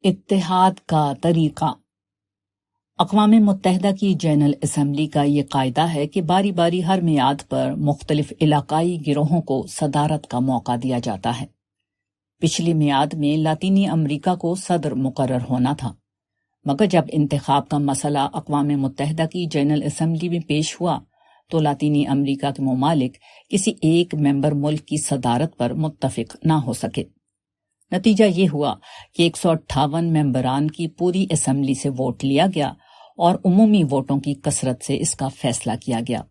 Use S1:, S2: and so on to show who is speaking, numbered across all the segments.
S1: اتحاد کا طریقہ۔ اقوام متحدہ کی جنرل اسمبلی کا یہ قاعدہ ہے کہ باری باری ہر میعاد پر مختلف علاقائی گروہوں کو صدارت کا موقع دیا جاتا ہے۔ پچھلی میعاد میں لاطینی امریکہ کو صدر مقرر ہونا تھا، مگر جب انتخاب کا مسئلہ اقوام متحدہ کی جنرل اسمبلی میں پیش ہوا تو لاطینی امریکہ کے ممالک کسی ایک ممبر ملک کی صدارت پر متفق نہ ہو سکے۔ نتیجہ یہ ہوا کہ 158 ممبران کی پوری اسمبلی سے ووٹ لیا گیا اور عمومی ووٹوں کی کثرت سے اس کا فیصلہ کیا گیا۔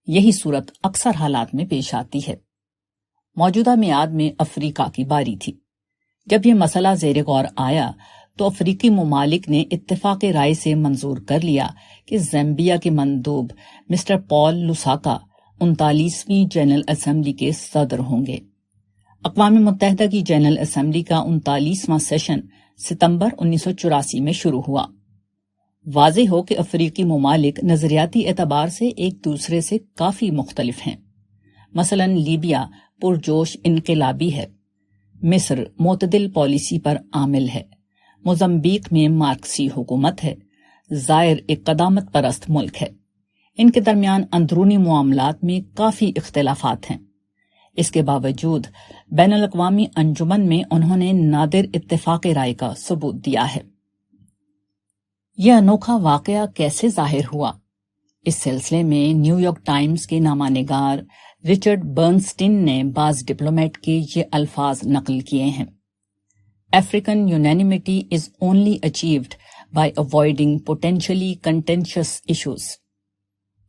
S1: یہی صورت اکثر حالات میں پیش آتی ہے۔ موجودہ میعاد میں افریقہ کی باری تھی۔ جب یہ مسئلہ زیر غور آیا تو افریقی ممالک نے اتفاق رائے سے منظور کر لیا کہ زامبیا کے مندوب مسٹر پال لوساکا 39ویں جنرل اسمبلی کے صدر ہوں گے۔ اقوام متحدہ کی جنرل اسمبلی کا 39واں سیشن ستمبر 1984 میں شروع ہوا۔ واضح ہو کہ افریقی ممالک نظریاتی اعتبار سے ایک دوسرے سے کافی مختلف ہیں۔ مثلا لیبیا پرجوش انقلابی ہے، مصر معتدل پالیسی پر عامل ہے، موزمبیق میں مارکسی حکومت ہے، زائر ایک قدامت پرست ملک ہے۔ ان کے درمیان اندرونی معاملات میں کافی اختلافات ہیں۔ اس کے باوجود بین الاقوامی انجمن میں انہوں نے نادر اتفاق رائے کا ثبوت دیا ہے۔ یہ انوکھا واقعہ کیسے ظاہر ہوا؟ اس سلسلے میں نیو یارک ٹائمز کے نامہ نگار رچرڈ برنسٹین نے بعض ڈپلومیٹ کے یہ الفاظ نقل کیے ہیں۔ African unanimity is only achieved by avoiding potentially contentious issues۔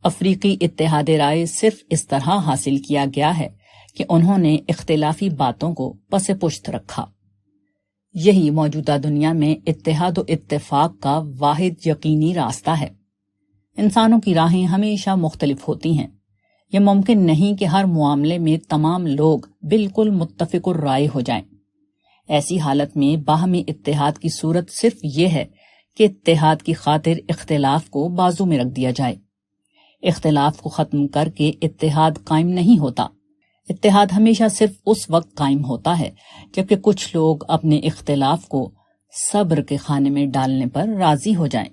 S1: افریقی اتحاد رائے صرف اس طرح حاصل کیا گیا ہے کہ انہوں نے اختلافی باتوں کو پس پشت رکھا۔ یہی موجودہ دنیا میں اتحاد و اتفاق کا واحد یقینی راستہ ہے۔ انسانوں کی راہیں ہمیشہ مختلف ہوتی ہیں۔ یہ ممکن نہیں کہ ہر معاملے میں تمام لوگ بالکل متفق الرائے ہو جائیں۔ ایسی حالت میں باہمی اتحاد کی صورت صرف یہ ہے کہ اتحاد کی خاطر اختلاف کو بازو میں رکھ دیا جائے۔ اختلاف کو ختم کر کے اتحاد قائم نہیں ہوتا۔ اتحاد ہمیشہ صرف اس وقت قائم ہوتا ہے جبکہ کچھ لوگ اپنے اختلاف کو صبر کے خانے میں ڈالنے پر راضی ہو جائیں۔